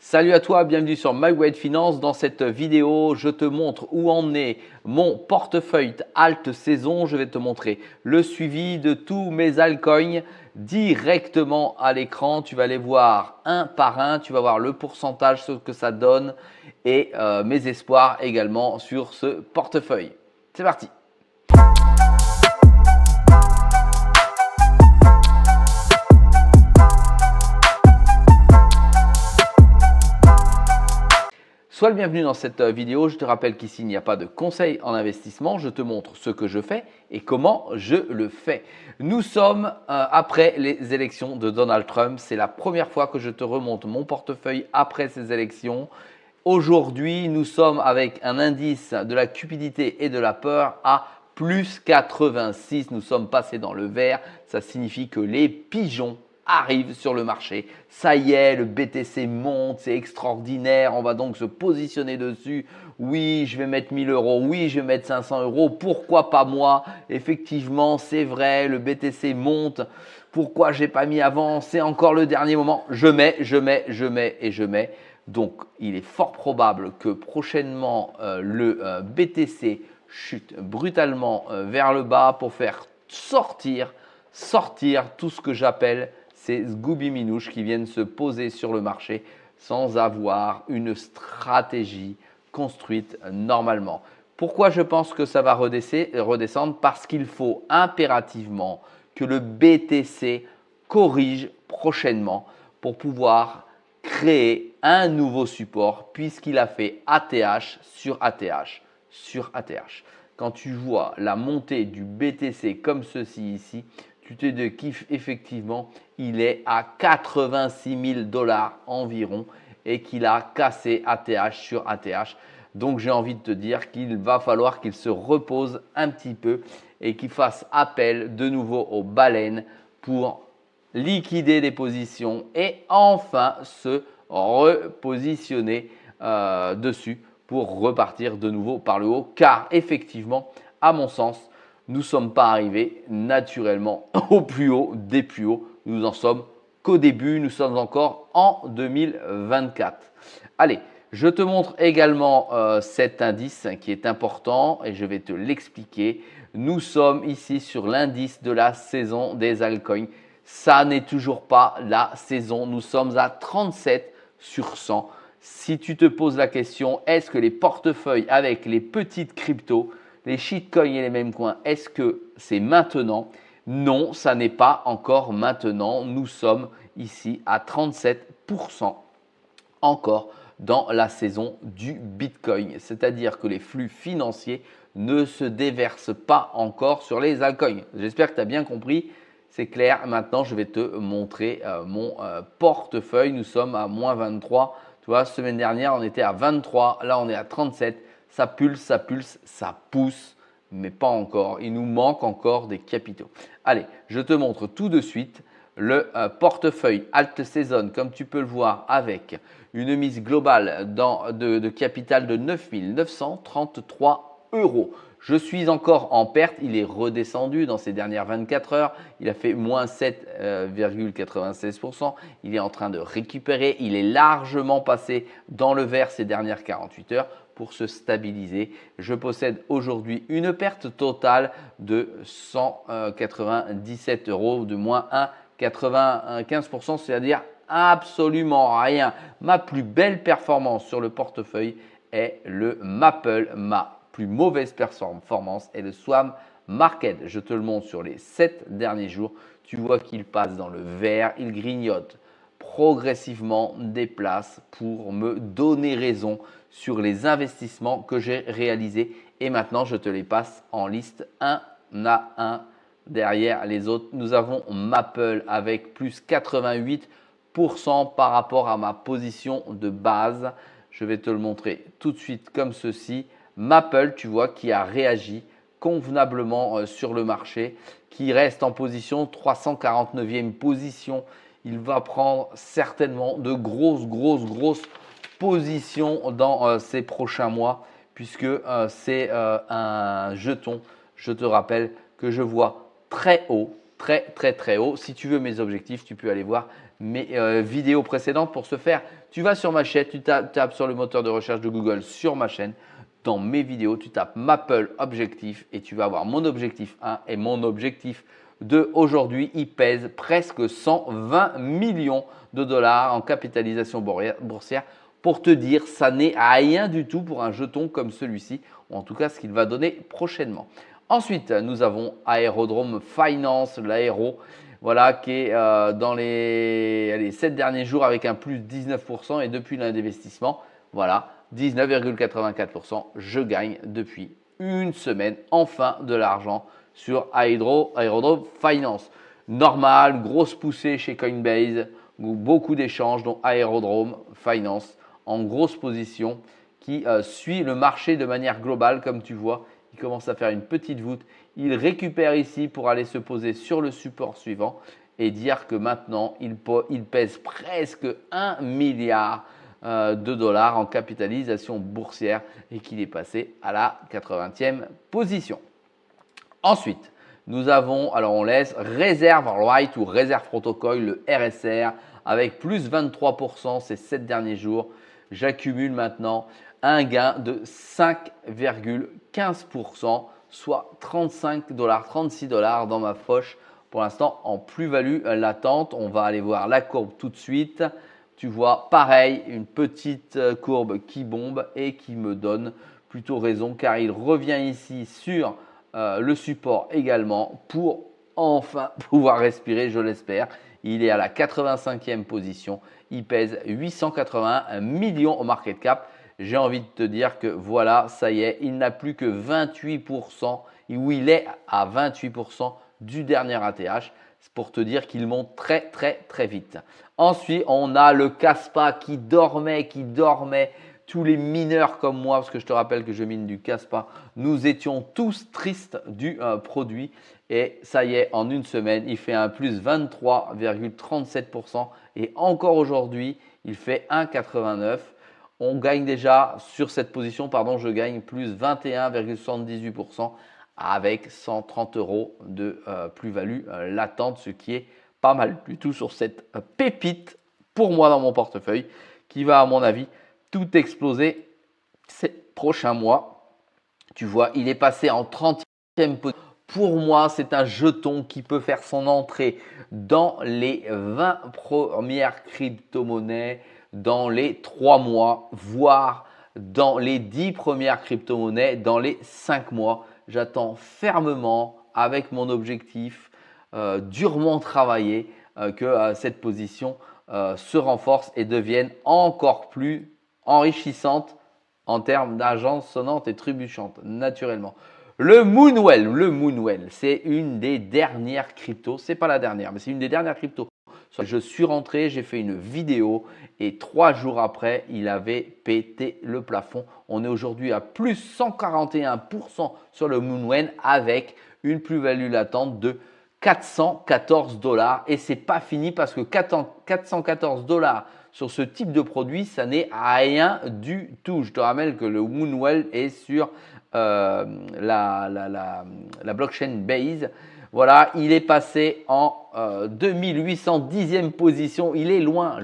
Salut à toi, bienvenue sur MyWay Finance. Dans cette vidéo, je te montre où en est mon portefeuille halte saison. Je vais te montrer le suivi de tous mes altcoins directement à l'écran. Tu vas les voir un par un. Tu vas voir le pourcentage, ce que ça donne et mes espoirs également sur ce portefeuille. C'est parti. Sois le bienvenu dans cette vidéo. Je te rappelle qu'ici, il n'y a pas de conseil en investissement. Je te montre ce que je fais et comment je le fais. Nous sommes après les élections de Donald Trump. C'est la première fois que je te remonte mon portefeuille après ces élections. Aujourd'hui, nous sommes avec un indice de la cupidité et de la peur à plus 86. Nous sommes passés dans le vert. Ça signifie que les pigeons arrive sur le marché. Ça y est, le BTC monte, c'est extraordinaire. On va donc se positionner dessus. Oui, je vais mettre 1000 euros. Oui, je vais mettre 500 euros. Pourquoi pas moi? Effectivement, c'est vrai, le BTC monte. Pourquoi je n'ai pas mis avant? C'est encore le dernier moment. Je mets et je mets. Donc, il est fort probable que prochainement, le BTC chute brutalement vers le bas pour faire sortir tout ce que j'appelle ces Scooby Minouches qui viennent se poser sur le marché sans avoir une stratégie construite normalement. Pourquoi je pense que ça va redescendre? Parce qu'il faut impérativement que le BTC corrige prochainement pour pouvoir créer un nouveau support puisqu'il a fait ATH sur ATH sur ATH. Quand tu vois la montée du BTC comme ceci ici, tu te dis qu'effectivement, il est à 86 000 $ environ et qu'il a cassé ATH sur ATH. Donc, j'ai envie de te dire qu'il va falloir qu'il se repose un petit peu et qu'il fasse appel de nouveau aux baleines pour liquider des positions et enfin se repositionner dessus pour repartir de nouveau par le haut. Car effectivement, à mon sens, nous ne sommes pas arrivés naturellement au plus haut des plus hauts. Nous en sommes qu'au début. Nous sommes encore en 2024. Allez, je te montre également cet indice qui est important et je vais te l'expliquer. Nous sommes ici sur l'indice de la saison des altcoins. Ça n'est toujours pas la saison. Nous sommes à 37 sur 100. Si tu te poses la question, est-ce que les portefeuilles avec les petites cryptos, les shitcoins et les mêmes coins, est-ce que c'est maintenant? Non, ça n'est pas encore maintenant. Nous sommes ici à 37% encore dans la saison du Bitcoin. C'est-à-dire que les flux financiers ne se déversent pas encore sur les altcoins. J'espère que tu as bien compris. C'est clair. Maintenant, je vais te montrer mon portefeuille. Nous sommes à moins 23. Tu vois, semaine dernière, on était à 23. Là, on est à 37. Ça pulse, ça pousse, mais pas encore. Il nous manque encore des capitaux. Allez, je te montre tout de suite le portefeuille Alt Season, comme tu peux le voir, avec une mise globale de capital de 9 933 euros. Je suis encore en perte. Il est redescendu dans ces dernières 24 heures. Il a fait moins 7,96%. Il est en train de récupérer. Il est largement passé dans le vert ces dernières 48 heures pour se stabiliser. Je possède aujourd'hui une perte totale de 197 euros, de moins 1,95%, c'est-à-dire absolument rien. Ma plus belle performance sur le portefeuille est le Maple. Ma plus mauvaise performance est le Swarm Market. Je te le montre sur les 7 derniers jours. Tu vois qu'il passe dans le vert, il grignote progressivement des places pour me donner raison sur les investissements que j'ai réalisés. Et maintenant, je te les passe en liste un à un derrière les autres. Nous avons Maple avec plus 88% par rapport à ma position de base. Je vais te le montrer tout de suite comme ceci. Maple, tu vois, qui a réagi convenablement sur le marché, qui reste en position 349e position. Il va prendre certainement de grosses positions dans ces prochains mois puisque c'est un jeton, je te rappelle, que je vois très haut, très haut. Si tu veux mes objectifs, tu peux aller voir mes vidéos précédentes. Pour ce faire, Tu vas sur ma chaîne, tu tapes sur le moteur de recherche de Google sur ma chaîne. Dans mes vidéos, tu tapes Maple Objectif et tu vas avoir mon objectif 1 et mon objectif 2. Aujourd'hui, il pèse presque 120 millions de dollars en capitalisation boursière. Pour te dire, ça n'est rien du tout pour un jeton comme celui-ci, ou en tout cas ce qu'il va donner prochainement. Ensuite, nous avons Aérodrome Finance, l'aéro, voilà, qui est dans les 7 derniers jours avec un plus de 19% et depuis l'investissement, voilà, 19,84%. Je gagne depuis une semaine enfin de l'argent sur Aérodrome Finance. Normal, grosse poussée chez Coinbase, beaucoup d'échanges, dont Aérodrome Finance en grosse position qui suit le marché de manière globale. Comme tu vois, il commence à faire une petite voûte. Il récupère ici pour aller se poser sur le support suivant et dire que maintenant, il pèse presque 1 milliard de dollars en capitalisation boursière et qu'il est passé à la 80e position. Ensuite, nous avons, alors on laisse Reserve Right ou Reserve Protocol, le RSR, avec plus 23% ces 7 derniers jours. J'accumule maintenant un gain de 5,15%, soit 35 dollars, 36 dollars dans ma poche pour l'instant en plus-value latente. On va aller voir la courbe tout de suite. Tu vois, pareil, une petite courbe qui bombe et qui me donne plutôt raison car il revient ici sur le support également pour enfin pouvoir respirer, je l'espère. Il est à la 85e position. Il pèse 881 millions au market cap. J'ai envie de te dire que voilà, ça y est, il n'a plus que 28%, ou il est à 28% du dernier ATH. C'est pour te dire qu'il monte très, très, très vite. Ensuite, on a le Kaspa qui dormait. Tous les mineurs comme moi, parce que je te rappelle que je mine du Kaspa, nous étions tous tristes du produit. Et ça y est, en une semaine, il fait un plus 23,37%. Et encore aujourd'hui, il fait 1,89. On gagne déjà sur cette position, je gagne plus 21,78% avec 130 € de plus-value latente, ce qui est pas mal du tout sur cette pépite pour moi dans mon portefeuille qui va à mon avis tout exploser ces prochains mois. Tu vois, il est passé en 30e position. Pour moi, c'est un jeton qui peut faire son entrée dans les 20 premières crypto-monnaies dans les 3 mois, voire dans les 10 premières crypto-monnaies dans les 5 mois. J'attends fermement avec mon objectif durement travaillé que cette position se renforce et devienne encore plus enrichissante en termes d'agences sonnantes et trébuchantes, naturellement. Le Moonwell, c'est une des dernières cryptos. Ce n'est pas la dernière, mais c'est une des dernières cryptos. Je suis rentré, j'ai fait une vidéo et 3 jours après, il avait pété le plafond. On est aujourd'hui à plus 141% sur le Moonwell avec une plus-value latente de 414 $. Et ce n'est pas fini parce que 414 $ sur ce type de produit, ça n'est rien du tout. Je te rappelle que le Moonwell est sur la blockchain Base. Voilà, il est passé en 2810e position. Il est loin,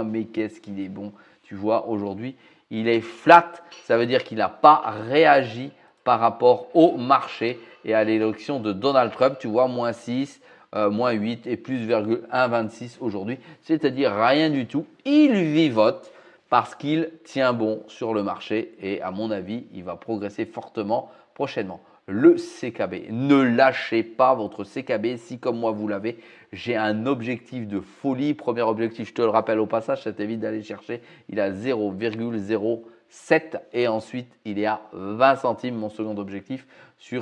mais qu'est-ce qu'il est bon. Tu vois, aujourd'hui, il est flat. Ça veut dire qu'il n'a pas réagi par rapport au marché et à l'élection de Donald Trump. Tu vois, moins 6, moins 8 et plus 1,26 aujourd'hui. C'est-à-dire rien du tout. Il vivote parce qu'il tient bon sur le marché et à mon avis, il va progresser fortement prochainement. Le CKB, ne lâchez pas votre CKB si comme moi vous l'avez. J'ai un objectif de folie. Premier objectif, je te le rappelle au passage, ça t'évite d'aller chercher. Il a 0,07 et ensuite il est à 20 centimes mon second objectif.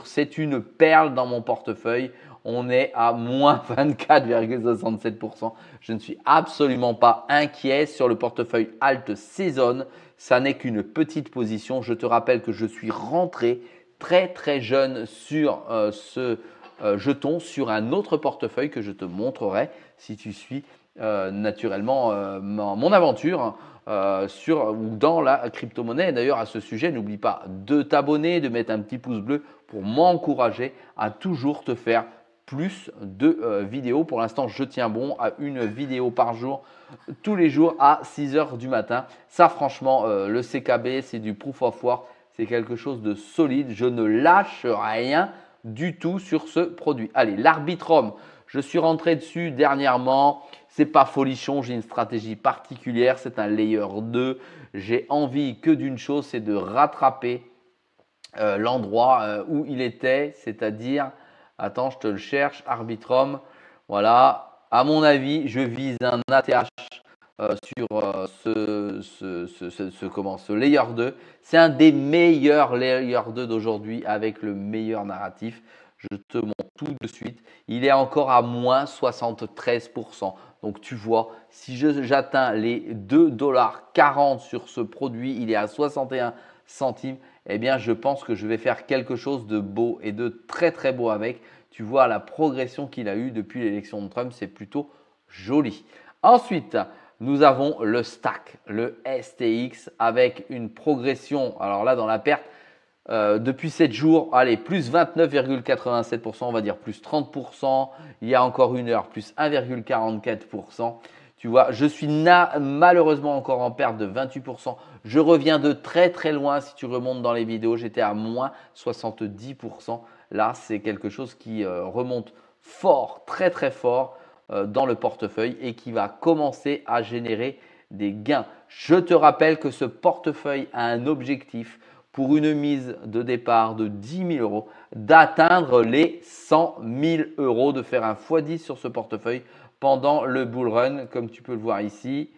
C'est une perle dans mon portefeuille. On est à moins 24,67%. Je ne suis absolument pas inquiet sur le portefeuille Alt Season. Ça n'est qu'une petite position. Je te rappelle que je suis rentré très jeune sur ce jeton, sur un autre portefeuille que je te montrerai si tu suis naturellement mon aventure dans la crypto-monnaie. D'ailleurs, à ce sujet, n'oublie pas de t'abonner, de mettre un petit pouce bleu pour m'encourager à toujours te faire plus de vidéos. Pour l'instant, je tiens bon à une vidéo par jour, tous les jours à 6 heures du matin. Ça, franchement, le CKB, c'est du proof of work. C'est quelque chose de solide. Je ne lâche rien du tout sur ce produit. Allez, l'Arbitrum, je suis rentré dessus dernièrement. C'est pas folichon, j'ai une stratégie particulière. C'est un layer 2. J'ai envie que d'une chose, c'est de rattraper l'endroit où il était, c'est-à-dire, attends, je te le cherche, Arbitrum. Voilà, à mon avis, je vise un ATH sur ce layer 2. C'est un des meilleurs layer 2 d'aujourd'hui avec le meilleur narratif. Je te montre tout de suite. Il est encore à moins 73%. Donc tu vois, si j'atteins les 2,40 $ sur ce produit, il est à 61 centimes. Eh bien, je pense que je vais faire quelque chose de beau et de très très beau avec. Tu vois la progression qu'il a eue depuis l'élection de Trump, c'est plutôt joli. Ensuite, nous avons le stack, le STX avec une progression, alors là dans la perte, depuis 7 jours, allez, plus 29,87%, on va dire plus 30%. Il y a encore une heure, plus 1,44%. Tu vois, je suis malheureusement encore en perte de 28%. Je reviens de très très loin. Si tu remontes dans les vidéos, j'étais à moins 70%. Là, c'est quelque chose qui remonte fort, très très fort dans le portefeuille et qui va commencer à générer des gains. Je te rappelle que ce portefeuille a un objectif pour une mise de départ de 10 000 euros, d'atteindre les 100 000 euros, de faire un x10 sur ce portefeuille pendant le bull run, comme tu peux le voir ici.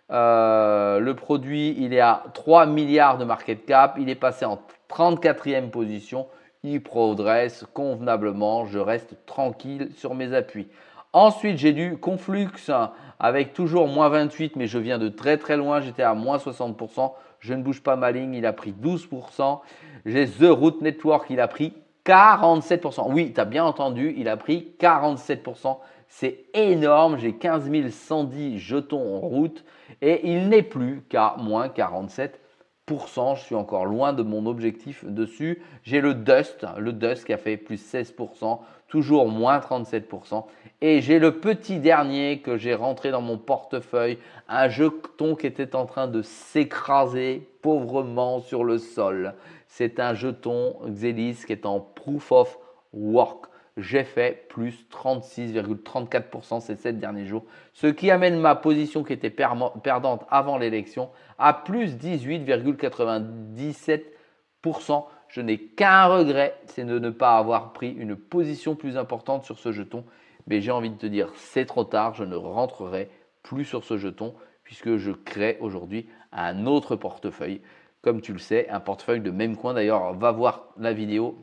Le produit, il est à 3 milliards de market cap. Il est passé en 34e position. Il progresse convenablement. Je reste tranquille sur mes appuis. Ensuite, j'ai du Conflux avec toujours moins 28, mais je viens de très très loin. J'étais à moins 60%. Je ne bouge pas ma ligne. Il a pris 12%. J'ai The Root Network. Il a pris 47%. Oui, tu as bien entendu. Il a pris 47%. C'est énorme. J'ai 15 110 jetons en route et il n'est plus qu'à moins 47%. Je suis encore loin de mon objectif dessus. J'ai le Dust qui a fait plus 16%, toujours moins 37%. Et j'ai le petit dernier que j'ai rentré dans mon portefeuille, un jeton qui était en train de s'écraser pauvrement sur le sol. C'est un jeton Xelis qui est en proof of work. J'ai fait plus 36,34% ces 7 derniers jours, ce qui amène ma position qui était perdante avant l'élection à plus 18,97%. Je n'ai qu'un regret, c'est de ne pas avoir pris une position plus importante sur ce jeton. Mais j'ai envie de te dire, c'est trop tard, je ne rentrerai plus sur ce jeton puisque je crée aujourd'hui un autre portefeuille. Comme tu le sais, un portefeuille de même coin. D'ailleurs, va voir la vidéo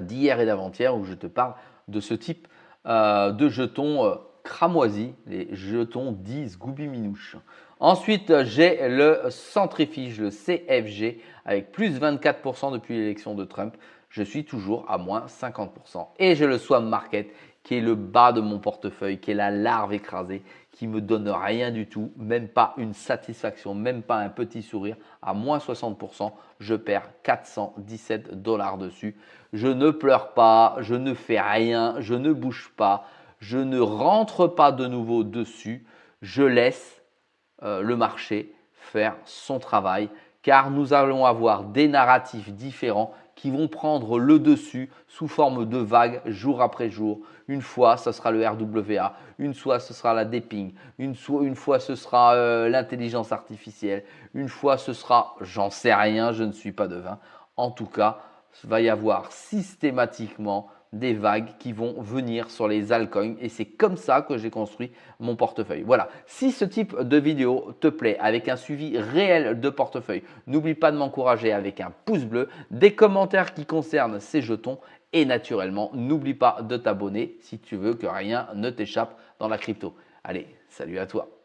d'hier et d'avant-hier où je te parle de ce type de jetons cramoisis, les jetons 10 Scooby Minouche. Ensuite, j'ai le centrifige, le CFG, avec plus 24% depuis l'élection de Trump. Je suis toujours à moins 50%. Et j'ai le Swap Market, qui est le bas de mon portefeuille, qui est la larve écrasée, qui me donne rien du tout, même pas une satisfaction, même pas un petit sourire. À moins 60%, je perds 417 $ dessus. Je ne pleure pas, je ne fais rien, je ne bouge pas, je ne rentre pas de nouveau dessus. Je laisse le marché faire son travail, car nous allons avoir des narratifs différents qui vont prendre le dessus sous forme de vagues jour après jour. Une fois, ce sera le RWA, une fois, ce sera la Deping, une fois, ce sera l'intelligence artificielle, une fois, ce sera, j'en sais rien, je ne suis pas devin. En tout cas, il va y avoir systématiquement des vagues qui vont venir sur les altcoins et c'est comme ça que j'ai construit mon portefeuille. Voilà, si ce type de vidéo te plaît avec un suivi réel de portefeuille, n'oublie pas de m'encourager avec un pouce bleu, des commentaires qui concernent ces jetons et naturellement, n'oublie pas de t'abonner si tu veux que rien ne t'échappe dans la crypto. Allez, salut à toi!